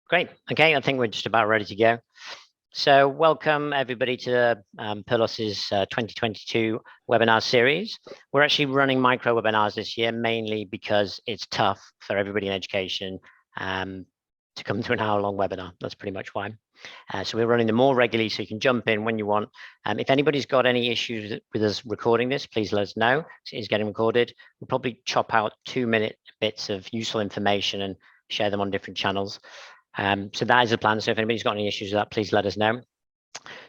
Great. Okay, I think we're just about ready to go. So welcome everybody to Purlos's 2022 webinar series. We're actually running micro webinars this year, mainly because it's tough for everybody in education to come to an hour-long webinar. That's pretty much why. So we're running them more regularly, so you can jump in when you want. If anybody's got any issues with us recording this, please let us know. It is getting recorded. We'll probably chop out 2-minute bits of useful information and share them on different channels. So that is the plan. So if anybody's got any issues with that, please let us know.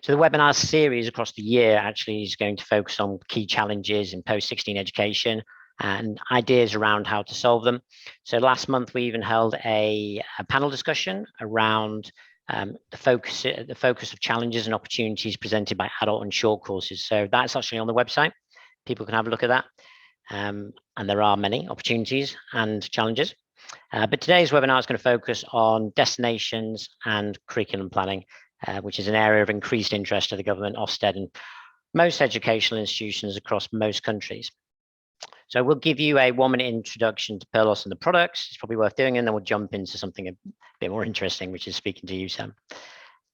So the webinar series across the year actually is going to focus on key challenges in post-16 education and ideas around how to solve them. So last month we even held a panel discussion around the focus of challenges and opportunities presented by adult and short courses. So that's actually on the website. People can have a look at that. And there are many opportunities and challenges. But today's webinar is going to focus on destinations and curriculum planning, which is an area of increased interest to the government, OFSTED, and most educational institutions across most countries. So we'll give you a 1-minute introduction to Purlos and the products. It's probably worth doing, and then we'll jump into something a bit more interesting, which is speaking to you, Sam.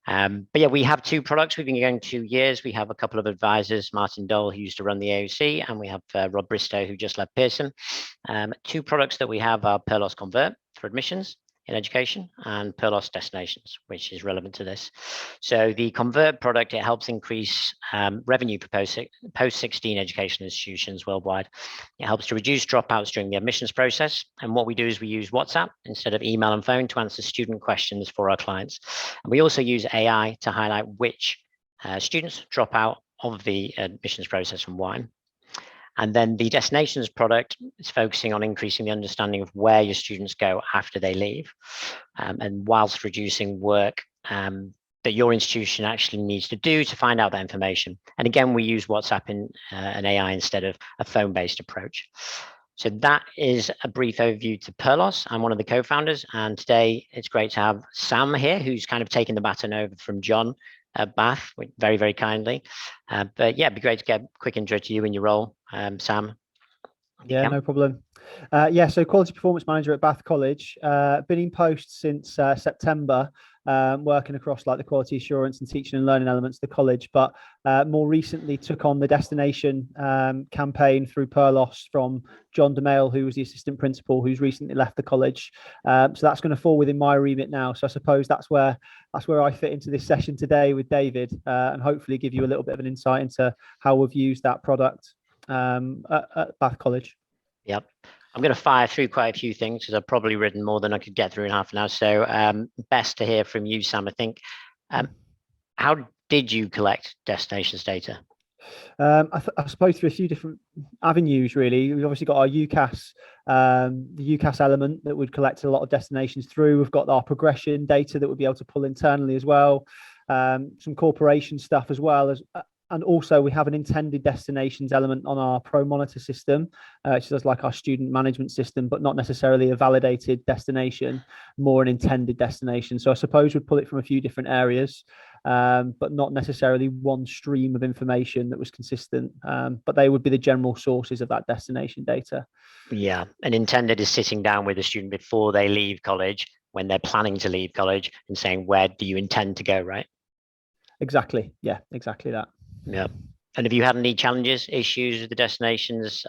But yeah, we have 2 products. We've been going 2 years. We have a couple of advisors, Martin Dole, who used to run the AOC, and we have Rob Bristow, who just left Pearson. 2 products that we have are Purlos Convert for admissions in education and Purlos Destinations, which is relevant to this. So the Convert product, it helps increase revenue for post-16 education institutions worldwide. It helps to reduce dropouts during the admissions process. And what we do is we use WhatsApp instead of email and phone to answer student questions for our clients. And we also use AI to highlight which students drop out of the admissions process and why. And then the Destinations product is focusing on increasing the understanding of where your students go after they leave, and whilst reducing work that your institution actually needs to do to find out that information. And again, we use WhatsApp and AI instead of a phone-based approach. So that is a brief overview to Purlos. I'm one of the co-founders, and today it's great to have Sam here, who's kind of taken the baton over from John Bath, very, very kindly. But yeah, it'd be great to get a quick intro to you and your role, Sam. Yeah, no problem. So Quality Performance Manager at Bath College. Been in post since September, working across like the quality assurance and teaching and learning elements of the college, but more recently took on the destination campaign through Purlos from John DeMail, who was the assistant principal, who's recently left the college. So that's going to fall within my remit now. So I suppose that's where I fit into this session today with David, and hopefully give you a little bit of an insight into how we've used that product at Bath College. Yep. I'm going to fire through quite a few things because I've probably written more than I could get through in half an hour. So best to hear from you, Sam, I think. How did you collect destinations data? I suppose through a few different avenues, really. We've obviously got our UCAS, the UCAS element that would collect a lot of destinations through. We've got our progression data that we'd be able to pull internally as well. Some corporation stuff as well as. And also we have an intended destinations element on our Pro Monitor system, which is like our student management system, but not necessarily a validated destination, more an intended destination. So I suppose we'd pull it from a few different areas, but not necessarily one stream of information that was consistent. But they would be the general sources of that destination data. Yeah, and intended is sitting down with a student before they leave college, when they're planning to leave college, and saying, where do you intend to go, right? Exactly. Yeah, exactly that. Yeah. And have you had any challenges, issues with the destinations,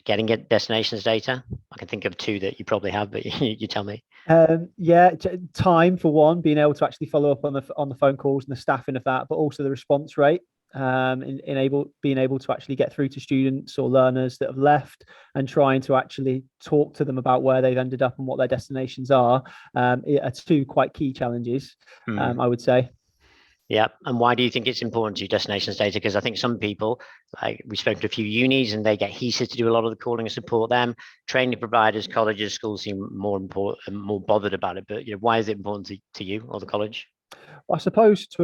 getting destinations data? I can think of 2 that you probably have, but you tell me. Time for one, being able to actually follow up on the phone calls and the staffing of that, but also the response rate, being able to actually get through to students or learners that have left and trying to actually talk to them about where they've ended up and what their destinations are 2 quite key challenges, I would say. Yeah. And why do you think it's important to destinations data? Because I think some people, like we spoke to a few unis, and they get HESA to do a lot of the calling and support them. Training providers, colleges, schools seem more bothered about it. But why is it important to you or the college? Well, I suppose to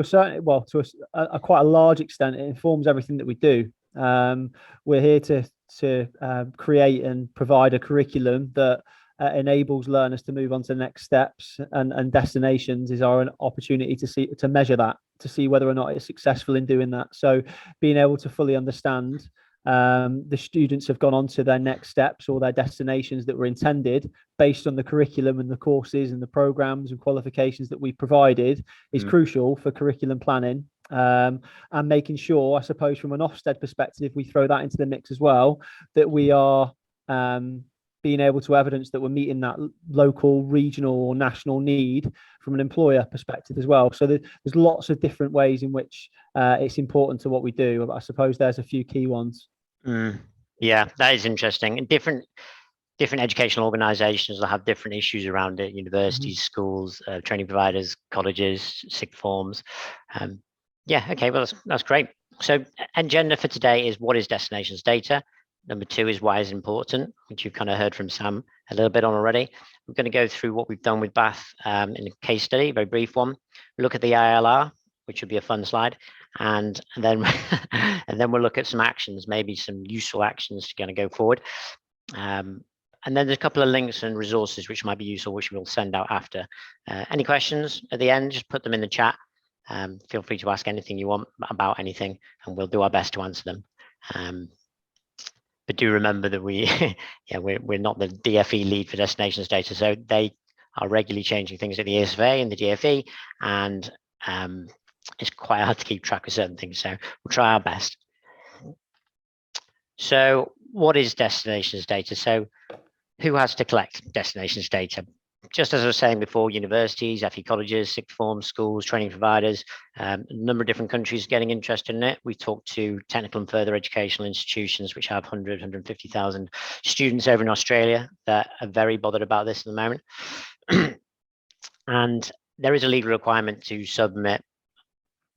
a quite a large extent, it informs everything that we do. We're here to create and provide a curriculum that enables learners to move on to the next steps, and destinations is our opportunity to measure that, to see whether or not it's successful in doing that. So being able to fully understand the students have gone on to their next steps or their destinations that were intended based on the curriculum and the courses and the programs and qualifications that we provided is crucial for curriculum planning. And making sure, I suppose, from an OFSTED perspective, we throw that into the mix as well, that we are being able to evidence that we're meeting that local, regional, or national need from an employer perspective as well. So there's lots of different ways in which it's important to what we do. But I suppose there's a few key ones. Yeah, that is interesting. And different educational organizations will have different issues around it: universities, schools, training providers, colleges, sixth forms. Yeah, okay, well, that's great. So agenda for today is what is destinations data? Number 2 is why is it important, which you've kind of heard from Sam a little bit on already. We're going to go through what we've done with Bath in a case study, a very brief one. We look at the ILR, which would be a fun slide, and then and then we'll look at some actions, maybe some useful actions to kind of go forward. And then there's a couple of links and resources which might be useful, which we'll send out after. Any questions at the end, just put them in the chat. Feel free to ask anything you want about anything, and we'll do our best to answer them. But do remember that we're not the DFE lead for destinations data, so they are regularly changing things at the ESFA and the DFE, and it's quite hard to keep track of certain things. So we'll try our best. So what is destinations data? So who has to collect destinations data? Just as I was saying before, universities, FE colleges, sixth forms, schools, training providers, a number of different countries getting interested in it. We talked to technical and further educational institutions, which have 150,000 students over in Australia that are very bothered about this at the moment. And there is a legal requirement to submit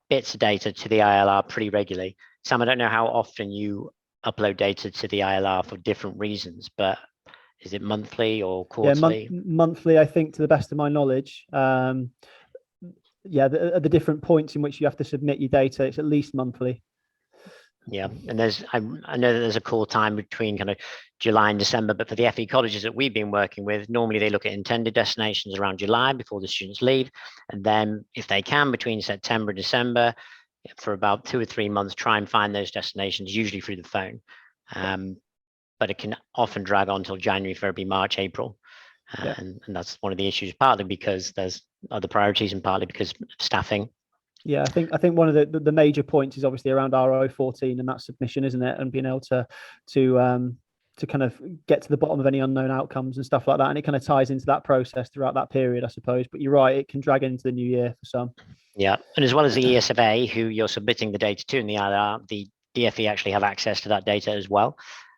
bits of data to the ILR pretty regularly. Sam, I don't know how often you upload data to the ILR for different reasons, but is it monthly or quarterly? Yeah, monthly, I think, to the best of my knowledge. At the different points in which you have to submit your data, it's at least monthly. Yeah, and I know that there's a core time between kind of July and December, but for the FE colleges that we've been working with, normally they look at intended destinations around July before the students leave, and then if they can, between September and December, for about 2 or 3 months, try and find those destinations, usually through the phone. But it can often drag on until January, February, March, April. And that's one of the issues, partly because there's other priorities and partly because of staffing. Yeah, I think one of the major points is obviously around RO14 and that submission, isn't it? And being able to kind of get to the bottom of any unknown outcomes and stuff like that. And it kind of ties into that process throughout that period, I suppose. But you're right, it can drag into the new year for some. Yeah, and as well as the ESFA, who you're submitting the data to in the ILR, the DFE actually have access to that data as well.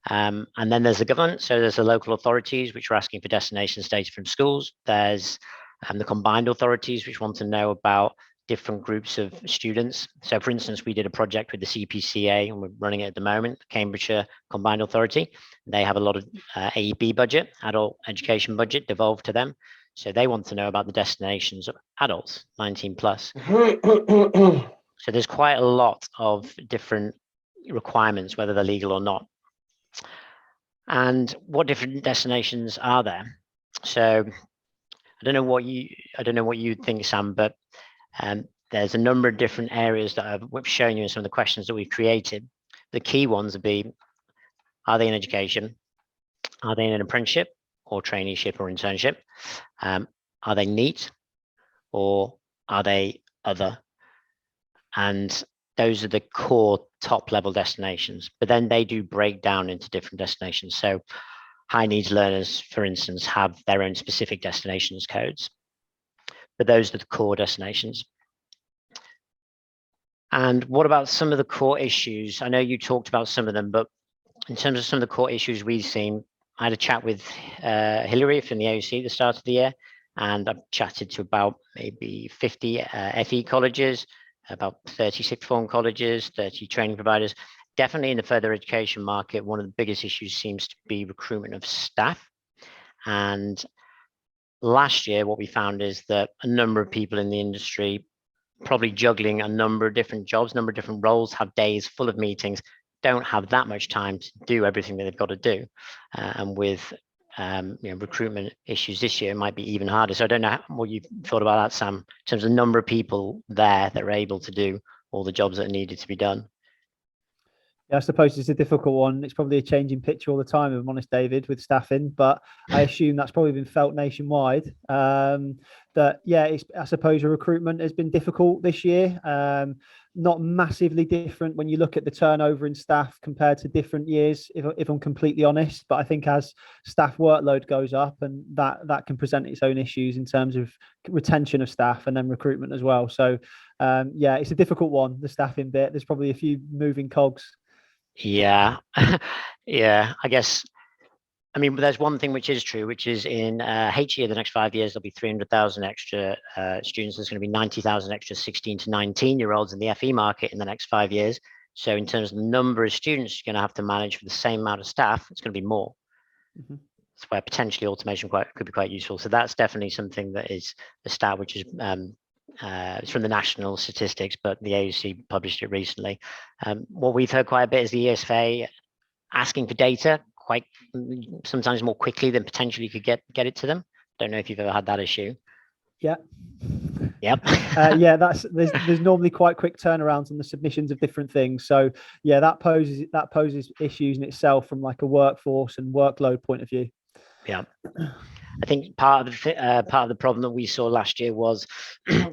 And then there's the government. So there's the local authorities, which are asking for destinations data from schools. There's the combined authorities, which want to know about different groups of students. So for instance, we did a project with the CPCA and we're running it at the moment, Cambridgeshire Combined Authority. They have a lot of AEB budget, adult education budget, devolved to them. So they want to know about the destinations of adults, 19 plus. So there's quite a lot of different requirements, whether they're legal or not. And what different destinations are there? So I don't know what you think, Sam, but there's a number of different areas that I've shown you in some of the questions that we've created. The key ones would be, are they in education? Are they in an apprenticeship or traineeship or internship? Are they NEET or are they other? And those are the core top level destinations, but then they do break down into different destinations. So high needs learners, for instance, have their own specific destinations codes, but those are the core destinations. And what about some of the core issues? I know you talked about some of them, but in terms of some of the core issues we've seen, I had a chat with Hilary from the AOC at the start of the year, and I've chatted to about maybe 50 FE colleges, about 30 sixth form colleges, 30 training providers. Definitely in the further education market, one of the biggest issues seems to be recruitment of staff. And last year, what we found is that a number of people in the industry, probably juggling a number of different jobs, number of different roles, have days full of meetings, don't have that much time to do everything that they've got to do. And with recruitment issues this year, it might be even harder. So I don't know what you thought about that, Sam, in terms of the number of people there that are able to do all the jobs that are needed to be done. Yeah, I suppose it's a difficult one. It's probably a changing picture all the time, if I'm honest, David, with staffing, but I assume that's probably been felt nationwide. I suppose recruitment has been difficult this year. Not massively different when you look at the turnover in staff compared to different years, if I'm completely honest. But I think as staff workload goes up, and that can present its own issues in terms of retention of staff and then recruitment as well. So it's a difficult one, the staffing bit. There's probably a few moving cogs. Yeah, yeah. I mean, there's one thing which is true, which is in HE, the next 5 years, there'll be 300,000 extra students. There's going to be 90,000 extra 16 to 19-year-olds in the FE market in the next 5 years. So in terms of the number of students you're going to have to manage for the same amount of staff, it's going to be more. Mm-hmm. That's where potentially automation could be quite useful. So that's definitely something that is the stat, which is it's from the national statistics, but the AUC published it recently. What we've heard quite a bit is the ESFA asking for data quite sometimes more quickly than potentially you could get it to them. Don't know if you've ever had that issue. Yeah. Yep. There's normally quite quick turnarounds on the submissions of different things. So yeah, that poses issues in itself from like a workforce and workload point of view. Yeah. I think part of the problem that we saw last year was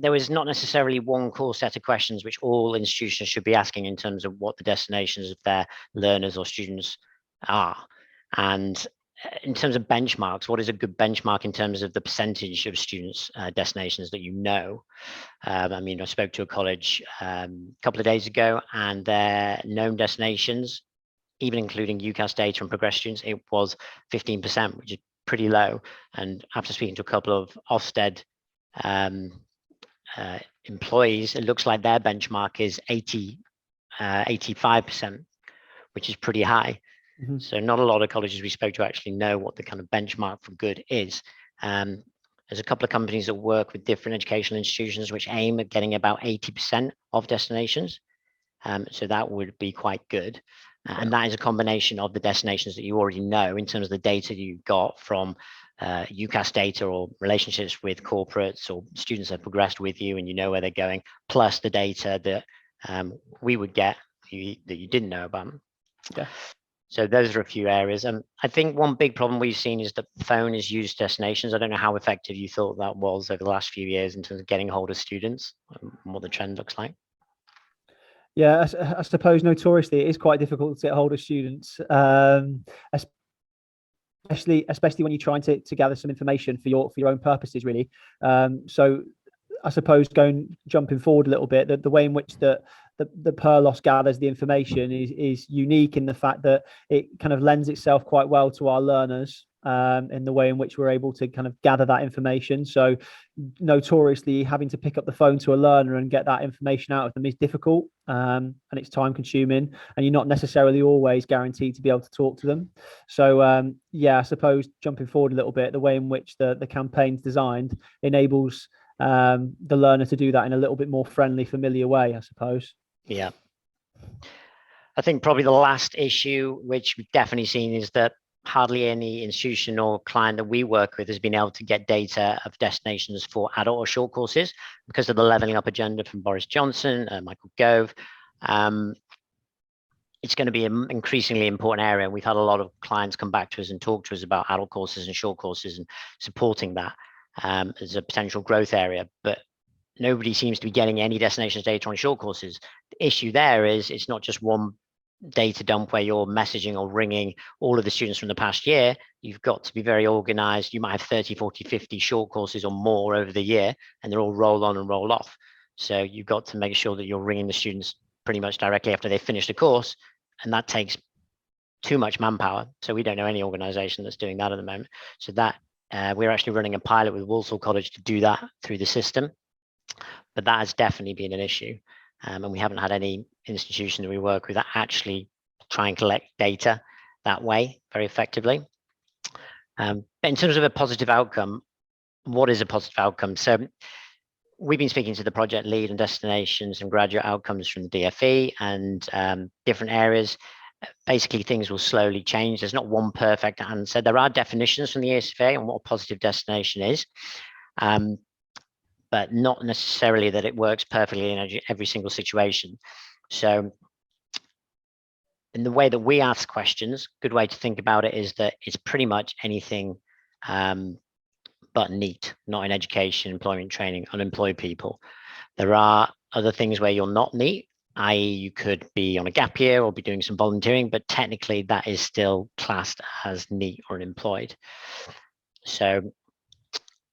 there was not necessarily one core set of questions which all institutions should be asking in terms of what the destinations of their learners or students are. And in terms of benchmarks, what is a good benchmark in terms of the percentage of students' destinations that you know? I mean, I spoke to a college a couple of days ago, and their known destinations, even including UCAS data and progress students, it was 15%, which is pretty low. And after speaking to a couple of OFSTED employees, it looks like their benchmark is 85%, which is pretty high. Mm-hmm. So not a lot of colleges we spoke to actually know what the kind of benchmark for good is. There's a couple of companies that work with different educational institutions which aim at getting about 80% of destinations. So that would be quite good. And that is a combination of the destinations that you already know in terms of the data you got from UCAS data or relationships with corporates or students that have progressed with you and you know where they're going, plus the data that we would get that you didn't know about. Yeah. So those are a few areas. I think one big problem we've seen is that the phone is used destinations. I don't know how effective you thought that was over the last few years in terms of getting hold of students and what the trend looks like. Yeah, I suppose notoriously it is quite difficult to get hold of students, especially when you're trying to gather some information for your own purposes, really. So I suppose jumping forward a little bit, the way in which the Purlos gathers the information is unique in the fact that it kind of lends itself quite well to our learners in the way in which we're able to kind of gather that information. So notoriously having to pick up the phone to a learner and get that information out of them is difficult, and it's time consuming, and you're not necessarily always guaranteed to be able to talk to them. So I suppose jumping forward a little bit, the way in which the campaign's designed enables the learner to do that in a little bit more friendly, familiar way, I suppose. Yeah. I think probably the last issue, which we've definitely seen, is that hardly any institution or client that we work with has been able to get data of destinations for adult or short courses because of the leveling up agenda from Boris Johnson, Michael Gove. It's going to be an increasingly important area. And we've had a lot of clients come back to us and talk to us about adult courses and short courses and supporting that as a potential growth area. But nobody seems to be getting any destinations data on short courses. The issue there is it's not just one data dump where you're messaging or ringing all of the students from the past year. You've got to be very organized. You might have 30, 40, 50 short courses or more over the year, and they're all roll on and roll off. So you've got to make sure that you're ringing the students pretty much directly after they finish the course, and that takes too much manpower. So we don't know any organization that's doing that at the moment. So that we're actually running a pilot with Walsall College to do that through the system. But that has definitely been an issue. And we haven't had any institutions that we work with that actually try and collect data that way very effectively. But in terms of a positive outcome, what is a positive outcome? So we've been speaking to the project lead and destinations and graduate outcomes from the DFE and different areas. Basically, things will slowly change. There's not one perfect answer. There are definitions from the ESFA on what a positive destination is. But not necessarily that it works perfectly in every single situation. So in the way that we ask questions, good way to think about it is that it's pretty much anything but neat, not in education, employment training, unemployed people. There are other things where you're not neat, i.e. you could be on a gap year or be doing some volunteering, but technically that is still classed as neat or unemployed. So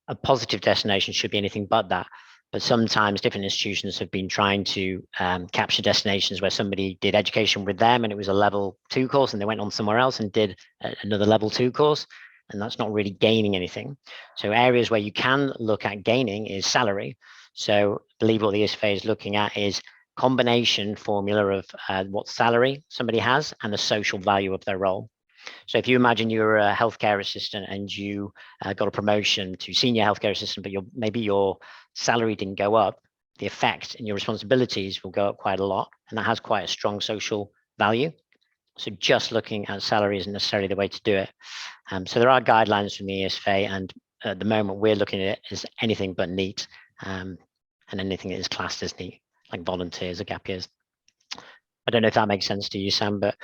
a positive destination should be anything but that. But sometimes different institutions have been trying to capture destinations where somebody did education with them and it was a level 2 course and they went on somewhere else and did another level 2 course. And that's not really gaining anything. So areas where you can look at gaining is salary. So I believe what the ESFA is looking at is combination formula of what salary somebody has and the social value of their role. So if you imagine you're a healthcare assistant and you got a promotion to senior healthcare assistant, but maybe your salary didn't go up, the effect and your responsibilities will go up quite a lot. And that has quite a strong social value. So just looking at salary isn't necessarily the way to do it. So there are guidelines from the ESFA, and at the moment we're looking at it as anything but neat, and anything that is classed as neat, like volunteers or gap years. I don't know if that makes sense to you, Sam, but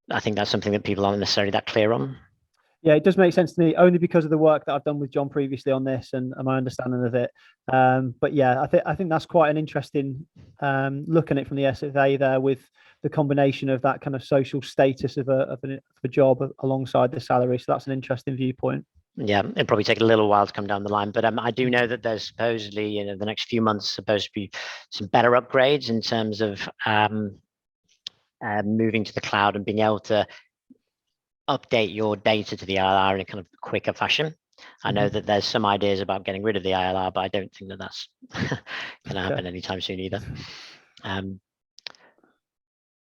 I think that's something that people aren't necessarily that clear on. Yeah, it does make sense to me, only because of the work that I've done with John previously on this and my understanding of it. But yeah, I think that's quite an interesting look at it from the SFA there, with the combination of that kind of social status of a job alongside the salary. So that's an interesting viewpoint. Yeah, it'll probably take a little while to come down the line, but I do know that there's supposedly, the next few months supposed to be some better upgrades in terms of moving to the cloud and being able to update your data to the ILR in a kind of quicker fashion. I know that there's some ideas about getting rid of the ILR, but I don't think that that's going to happen anytime soon either.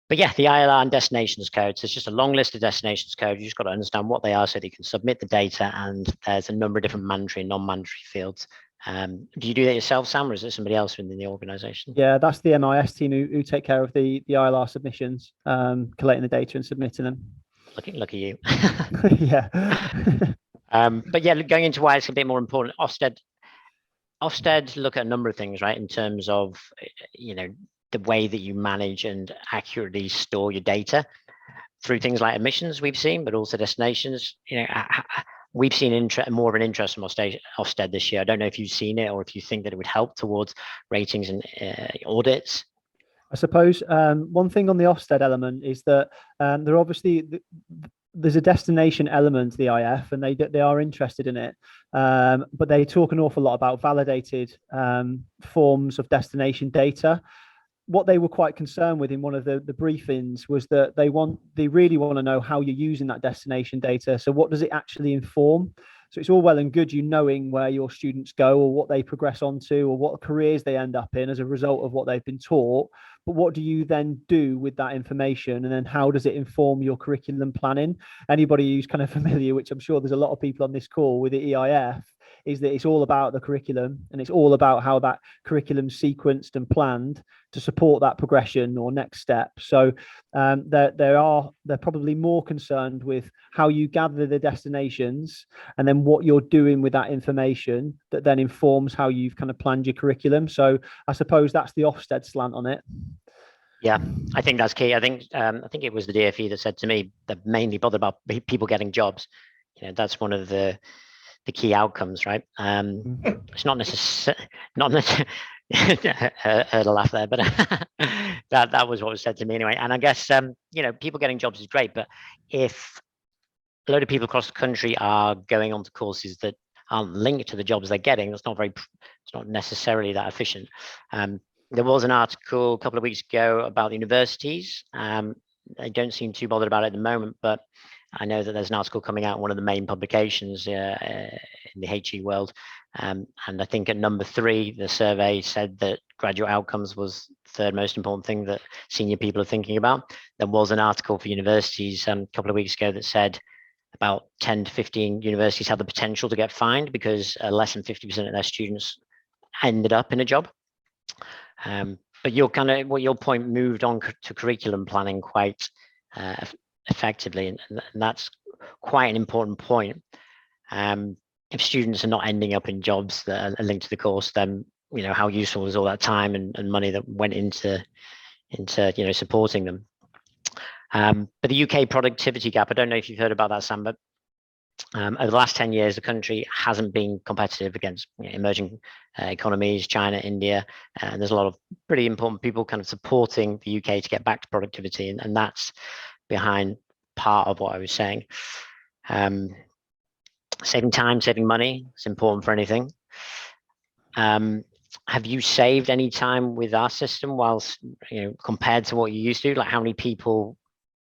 But yeah, the ILR and destinations codes, there's just a long list of destinations codes. You just got to understand what they are so that you can submit the data, and there's a number of different mandatory and non-mandatory fields. Do you do that yourself, Sam, or is it somebody else within the organization? Yeah, that's the MIS team who take care of the ILR submissions, collating the data and submitting them. Look at you. Yeah. But yeah, going into why it's a bit more important, OFSTED look at a number of things, right? In terms of, the way that you manage and accurately store your data through things like admissions we've seen, but also destinations. We've seen more of an interest from OFSTED this year. I don't know if you've seen it or if you think that it would help towards ratings and audits. I suppose one thing on the OFSTED element is that they're obviously there's a destination element to the IF, and they are interested in it, but they talk an awful lot about validated forms of destination data. What they were quite concerned with in one of the briefings was that they really want to know how you're using that destination data. So what does it actually inform? So it's all well and good you knowing where your students go or what they progress onto or what careers they end up in as a result of what they've been taught. But what do you then do with that information? And then how does it inform your curriculum planning? Anybody who's kind of familiar, which I'm sure there's a lot of people on this call with the EIF, is that it's all about the curriculum, and it's all about how that curriculum's sequenced and planned to support that progression or next step. So they're probably more concerned with how you gather the destinations and then what you're doing with that information that then informs how you've kind of planned your curriculum. So I suppose that's the Ofsted slant on it. Yeah, I think that's key. I think it was the DFE that said to me that mainly bothered about people getting jobs. That's one of the key outcomes, right? It's not necessarily, I heard a laugh there, but that was what was said to me anyway. And I guess, people getting jobs is great, but if a load of people across the country are going on to courses that aren't linked to the jobs they're getting, it's not necessarily that efficient. There was an article a couple of weeks ago about the universities. They don't seem too bothered about it at the moment, but I know that there's an article coming out in one of the main publications in the HE world. And I think at number 3, the survey said that graduate outcomes was the third most important thing that senior people are thinking about. There was an article for universities a couple of weeks ago that said about 10 to 15 universities have the potential to get fined because less than 50% of their students ended up in a job. But your point moved on to curriculum planning quite effectively, and that's quite an important point. If students are not ending up in jobs that are linked to the course, then how useful is all that time and money that went into supporting them. But the UK productivity gap, I don't know if you've heard about that, Sam, but over the last 10 years, the country hasn't been competitive against emerging economies, China, India, and there's a lot of pretty important people kind of supporting the UK to get back to productivity, and that's behind part of what I was saying. Saving time, saving money, it's important for anything. Have you saved any time with our system whilst, compared to what you used to? Like, how many people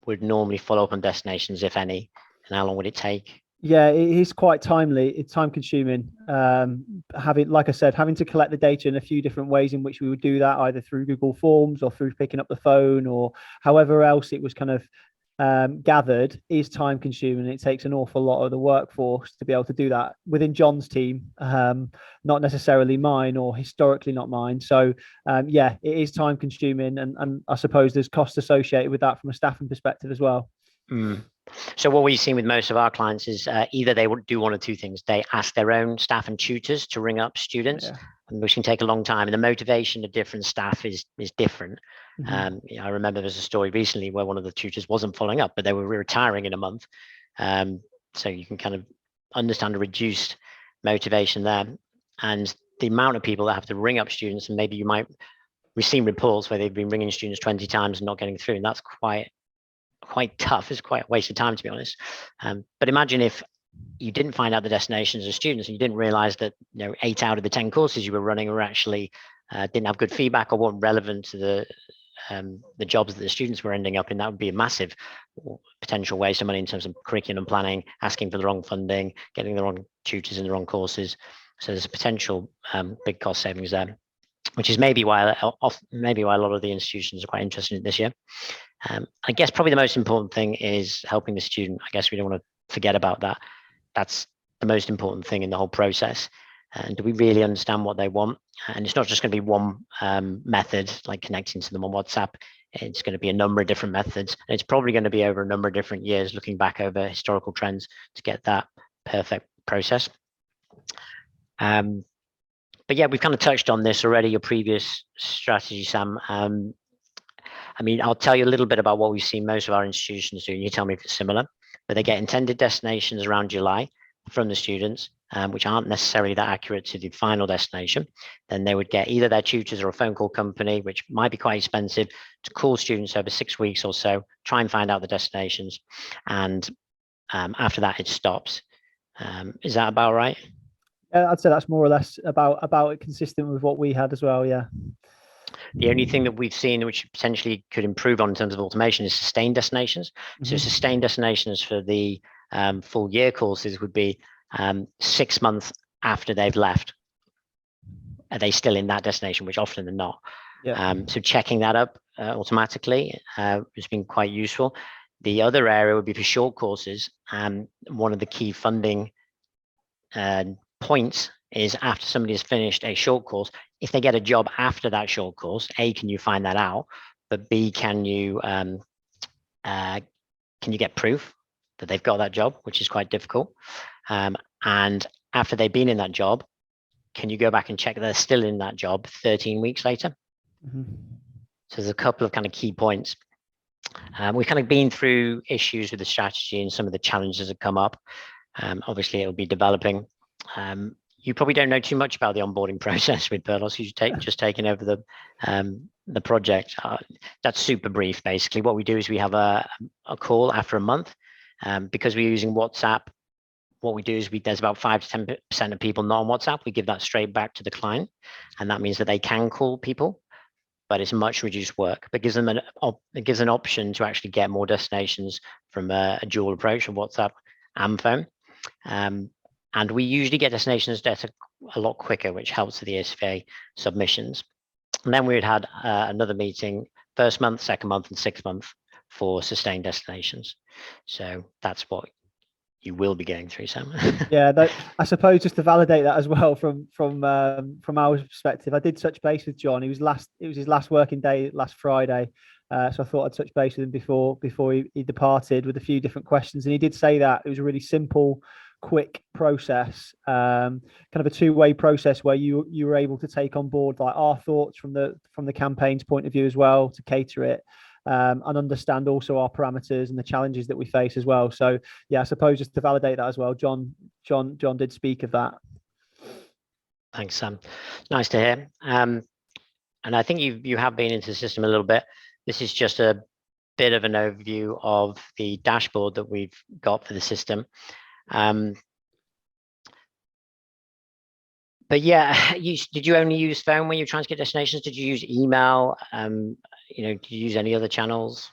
would normally follow up on destinations, if any, and how long would it take? Yeah, it is quite timely. It's time consuming. Like I said, having to collect the data in a few different ways in which we would do that, either through Google Forms or through picking up the phone or however else it was kind of gathered, is time consuming. It takes an awful lot of the workforce to be able to do that within John's team, not necessarily mine, or historically not mine. So yeah, it is time consuming, and I suppose there's cost associated with that from a staffing perspective as well. So what we've seen with most of our clients is either they would do one or two things. They ask their own staff and tutors to ring up students, which can take a long time. And the motivation of different staff is different. I remember there was a story recently where one of the tutors wasn't following up, but they were retiring in a month. So you can kind of understand a reduced motivation there. And the amount of people that have to ring up students, and maybe we've seen reports where they've been ringing students 20 times and not getting through, and that's quite tough. It's quite a waste of time, to be honest. But imagine if you didn't find out the destinations of students and you didn't realize that 8 out of the 10 courses you were running were actually didn't have good feedback or weren't relevant to the jobs that the students were ending up in. That would be a massive potential waste of money in terms of curriculum planning, asking for the wrong funding, getting the wrong tutors in the wrong courses. So there's a potential big cost savings there, which is maybe why a lot of the institutions are quite interested in it this year. I guess probably the most important thing is helping the student. I guess we don't want to forget about that. That's the most important thing in the whole process. And do we really understand what they want? And it's not just going to be one method, like connecting to them on WhatsApp. It's going to be a number of different methods. And it's probably going to be over a number of different years, looking back over historical trends to get that perfect process. But yeah, we've kind of touched on this already, your previous strategy, Sam. I mean, I'll tell you a little bit about what we've seen most of our institutions do, and you tell me if it's similar. But they get intended destinations around July from the students, which aren't necessarily that accurate to the final destination. Then they would get either their tutors or a phone call company, which might be quite expensive, to call students over 6 weeks or so, try and find out the destinations. And after that, it stops. Is that about right? Yeah, I'd say that's more or less about consistent with what we had as well. Yeah. The only thing that we've seen which potentially could improve on in terms of automation is sustained destinations. So sustained destinations for the full year courses would be 6 months after they've left. Are they still in that destination, which often they're not. So checking that up automatically has been quite useful. The other area would be for short courses. One of the key funding points is after somebody has finished a short course, if they get a job after that short course, A, can you find that out? But B, can you get proof that they've got that job, which is quite difficult? And after they've been in that job, can you go back and check that they're still in that job 13 weeks later? So there's a couple of kind of key points. We've kind of been through issues with the strategy and some of the challenges that come up. Obviously, it'll be developing. You probably don't know too much about the onboarding process with Purlos, who's just taken over the project. That's super brief, basically. What we do is we have a call after a month. Because we're using WhatsApp, what we do is there's about 5 to 10% of people not on WhatsApp. We give that straight back to the client. And that means that they can call people, but it's much reduced work. It gives them an option to actually get more destinations from a dual approach of WhatsApp and phone. And we usually get destinations data a lot quicker, which helps with the ESFA submissions. And then we had another meeting, first month, second month, and 6th month for sustained destinations. So that's what you will be going through, Sam. Yeah, I suppose just to validate that as well from our perspective, I did touch base with John. It was his last working day last Friday. So I thought I'd touch base with him before he departed with a few different questions. And he did say that it was a really simple, quick process, kind of a two-way process where you were able to take on board like our thoughts from the campaign's point of view as well, to cater it. and understand also our parameters and the challenges that we face as well. So yeah, I suppose just to validate that as well, John did speak of that. Thanks, Sam. Nice to hear. And I think you have been into the system a little bit. This is just a bit of an overview of the dashboard that we've got for the system. But yeah, did you only use phone when you're trying to get destinations? Did you use email? Did you use any other channels?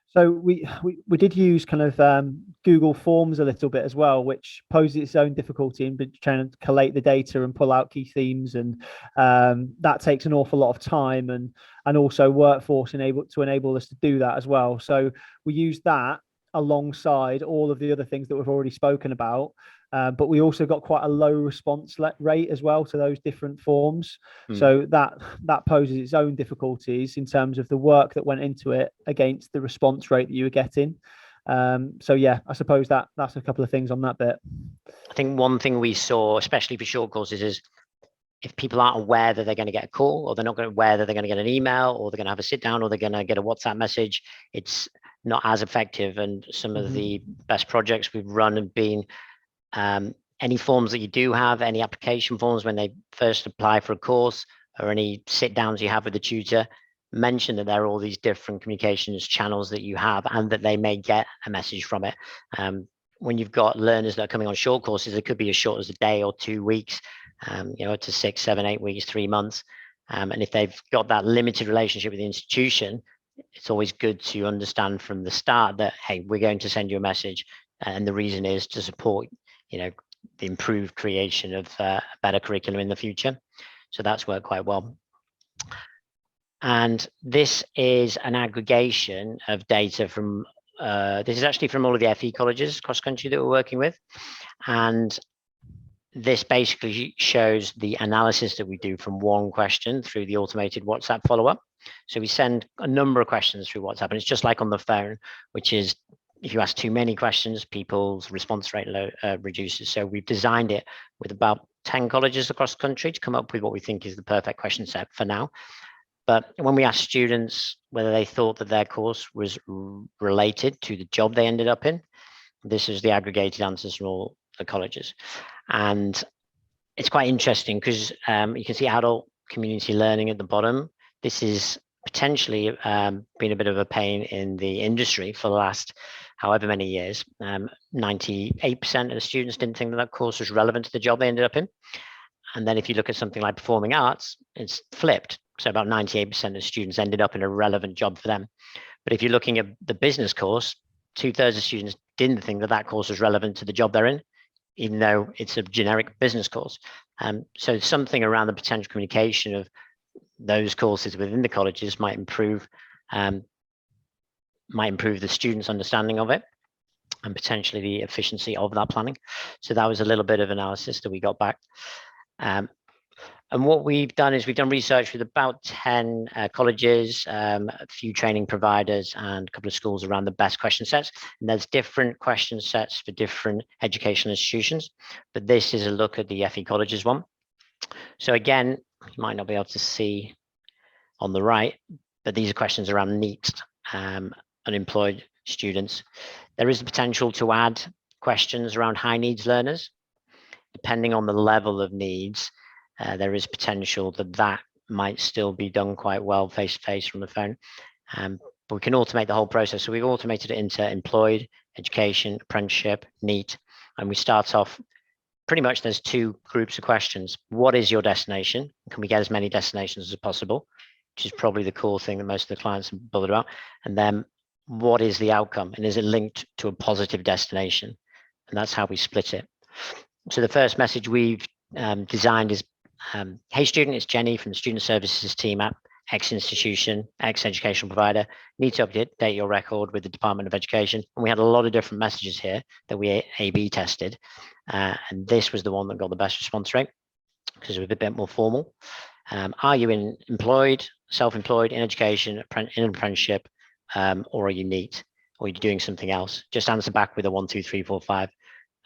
So we did use kind of Google Forms a little bit as well, which poses its own difficulty in trying to collate the data and pull out key themes, and that takes an awful lot of time and also workforce to enable us to do that as well. So we use that alongside all of the other things that we've already spoken about. But we also got quite a low response rate as well to those different forms. So that poses its own difficulties in terms of the work that went into it against the response rate that you were getting. So yeah, I suppose that's a couple of things on that bit. I think one thing we saw, especially for short courses, is if people aren't aware that they're going to get a call, or they're not aware that they're going to get an email, or they're going to have a sit down, or they're going to get a WhatsApp message, it's not as effective. And some of the best projects we've run have been any forms that you do have, any application forms when they first apply for a course, or any sit downs you have with the tutor, mention that there are all these different communications channels that you have, and that they may get a message from it. When you've got learners that are coming on short courses, it could be as short as a day or 2 weeks, to 6, 7, 8 weeks, 3 months. And if they've got that limited relationship with the institution, it's always good to understand from the start that, hey, we're going to send you a message, and the reason is to support the improved creation of a better curriculum in the future. So that's worked quite well. And this is an aggregation of data from this is actually from all of the FE colleges across country that we're working with. And this basically shows the analysis that we do from one question through the automated WhatsApp follow-up. So we send a number of questions through WhatsApp, and it's just like on the phone, which is if you ask too many questions, people's response rate reduces. So we've designed it with about 10 colleges across the country to come up with what we think is the perfect question set for now. But when we asked students whether they thought that their course was related to the job they ended up in, this is the aggregated answers from all the colleges. And it's quite interesting because you can see adult community learning at the bottom. This is potentially been a bit of a pain in the industry for the last however many years. 98% of the students didn't think that course was relevant to the job they ended up in. And then if you look at something like performing arts, it's flipped. So about 98% of students ended up in a relevant job for them. But if you're looking at the business course, 2/3 of students didn't think that course was relevant to the job they're in, even though it's a generic business course. So something around the potential communication of those courses within the colleges might improve the students' understanding of it, and potentially the efficiency of that planning. So that was a little bit of analysis that we got back. And what we've done is we've done research with about 10 colleges, a few training providers, and a couple of schools around the best question sets. And there's different question sets for different educational institutions, but this is a look at the FE colleges one. So again, you might not be able to see on the right, but these are questions around NEET, unemployed students. There is the potential to add questions around high needs learners. Depending on the level of needs, there is potential that might still be done quite well face-to-face from the phone. But we can automate the whole process. So we've automated it into employed, education, apprenticeship, NEET. And we start off, pretty much there's 2 groups of questions. What is your destination? Can we get as many destinations as possible? Which is probably the core thing that most of the clients are bothered about. And then what is the outcome? And is it linked to a positive destination? And that's how we split it. So the first message we've designed is, hey student, it's Jenny from the Student Services team at X institution, X educational provider. Need to update your record with the Department of Education. And we had a lot of different messages here that we A/B tested. And this was the one that got the best response rate because it was a bit more formal. Are you employed, self-employed, in education, in an apprenticeship, or are you NEET? Or are you doing something else? Just answer back with a 1, 2, 3, 4, 5.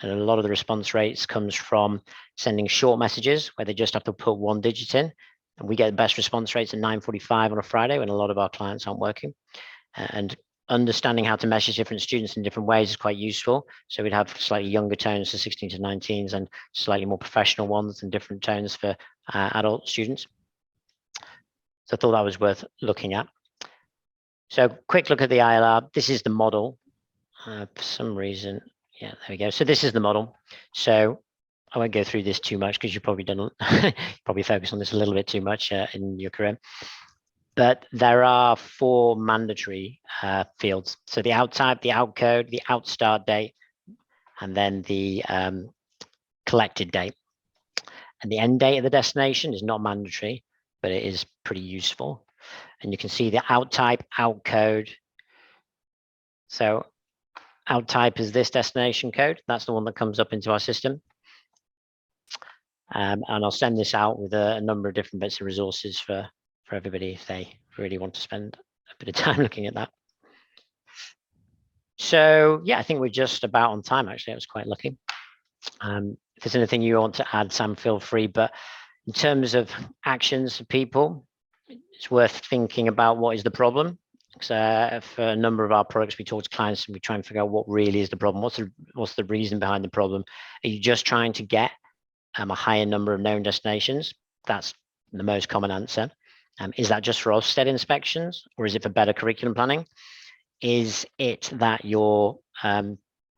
And a lot of the response rates comes from sending short messages where they just have to put 1 digit in. And we get the best response rates at 9:45 on a Friday when a lot of our clients aren't working. and understanding how to message different students in different ways is quite useful. So we'd have slightly younger tones for 16 to 19s and slightly more professional ones and different tones for adult students. So I thought that was worth looking at. So quick look at the ILR. This is the model. For some reason, yeah, there we go. So this is the model. So I won't go through this too much because you've probably done, probably focus on this a little bit too much in your career. But there are 4 mandatory fields. So the out type, the out code, the out start date, and then the collected date. And the end date of the destination is not mandatory, but it is pretty useful. And you can see the out type, out code. So out type is this destination code. That's the one that comes up into our system. And I'll send this out with a number of different bits of resources for everybody if they really want to spend a bit of time looking at that. So yeah, I think we're just about on time, actually. I was quite lucky. If there's anything you want to add, Sam, feel free. But in terms of actions for people, it's worth thinking about what is the problem. So for a number of our products, we talk to clients and we try and figure out what really is the problem. What's the reason behind the problem? Are you just trying to get a higher number of known destinations? That's the most common answer. Is that just for OFSTED inspections, or is it for better curriculum planning? Is it that your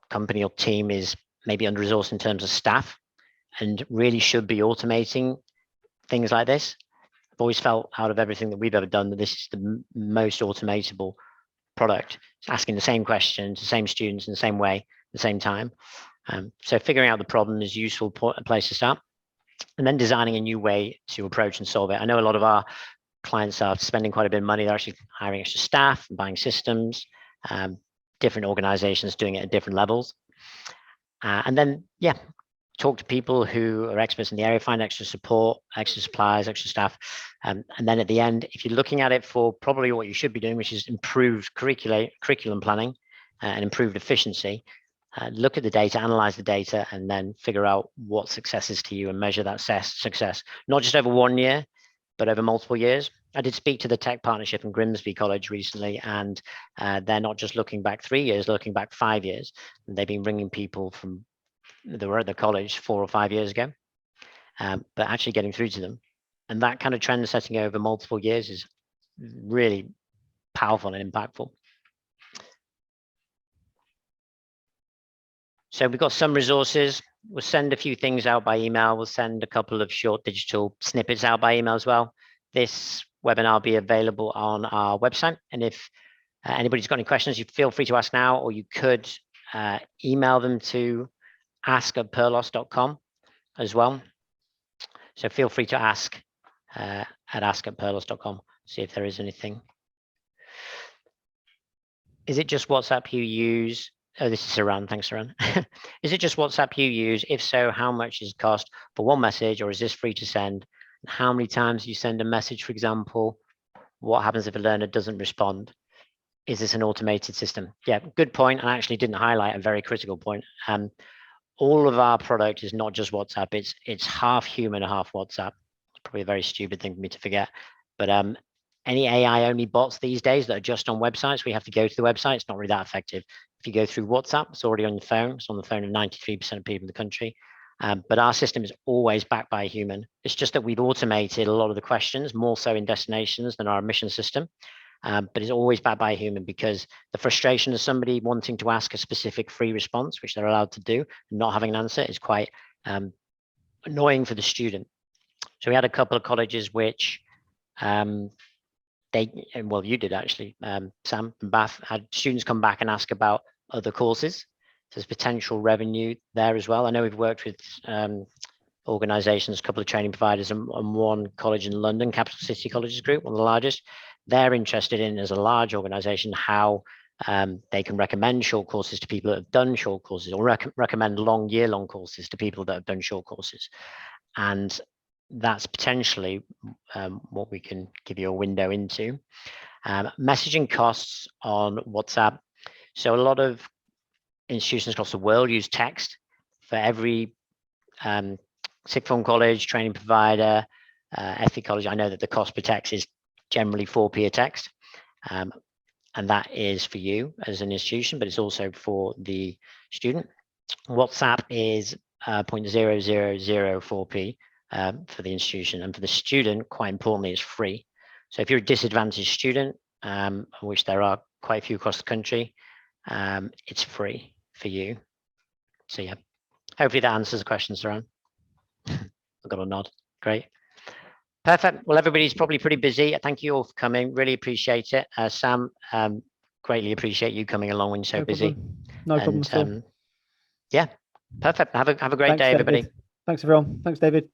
company or team is maybe under-resourced in terms of staff and really should be automating things like this? I've always felt out of everything that we've ever done that this is the most automatable product. It's asking the same questions, the same students in the same way, at the same time. So figuring out the problem is a useful place to start. And then designing a new way to approach and solve it. I know a lot of our clients are spending quite a bit of money. They're actually hiring extra staff and buying systems, different organizations doing it at different levels. And then, yeah, talk to people who are experts in the area, find extra support, extra suppliers, extra staff. And then at the end, if you're looking at it for probably what you should be doing, which is improved curriculum planning and improved efficiency, look at the data, analyze the data, and then figure out what success is to you and measure that success, not just over 1 year, but over multiple years. I did speak to the tech partnership in Grimsby College recently, and they're not just looking back 3 years, looking back 5 years. And they've been bringing people from that were at the college 4 or 5 years ago, but actually getting through to them. And that kind of trend setting over multiple years is really powerful and impactful. So we've got some resources. We'll send a few things out by email. We'll send a couple of short digital snippets out by email as well. This webinar will be available on our website. And if anybody's got any questions, you feel free to ask now, or you could email them to ask@purlos.com as well. So feel free to ask at ask@purlos.com, see if there is anything. Is it just WhatsApp you use? Oh, this is Saran. Thanks, Saran. Is it just WhatsApp you use? If so, how much is it cost for one message, or is this free to send? How many times you send a message, for example? What happens if a learner doesn't respond? Is this an automated system? Yeah, good point. I actually didn't highlight a very critical point. All of our product is not just WhatsApp. It's half human, half WhatsApp. It's probably a very stupid thing for me to forget. But any AI only bots these days that are just on websites, we have to go to the website. It's not really that effective. If you go through WhatsApp, it's already on your phone. It's on the phone of 93% of people in the country. But our system is always backed by a human. It's just that we've automated a lot of the questions, more so in destinations than our admission system. But it's always backed by a human, because the frustration of somebody wanting to ask a specific free response, which they're allowed to do, and not having an answer is quite annoying for the student. So we had a couple of colleges which well, you did actually, Sam and Bath, had students come back and ask about other courses. So there's potential revenue there as well. I know we've worked with organizations, a couple of training providers, and one college in London, Capital City Colleges Group, one of the largest. They're interested in, as a large organization, how they can recommend short courses to people that have done short courses, or recommend year-long courses to people that have done short courses. And that's potentially what we can give you a window into. Messaging costs on WhatsApp. So a lot of institutions across the world use text. For every sixth form college, training provider, FE college, I know that the cost per text is generally 4p a text. and that is for you as an institution, but it's also for the student. WhatsApp is 0.0004p for the institution, and for the student, quite importantly, it's free. So if you're a disadvantaged student, which there are quite a few across the country, it's free for you. So yeah, hopefully that answers the question, Saran. I've got a nod. Great. Perfect. Well, everybody's probably pretty busy. Thank you all for coming. Really appreciate it. Sam, greatly appreciate you coming along when you're so busy. No problem at all. Yeah, perfect. Have a great day, David. everybody. Thanks, everyone. Thanks, David.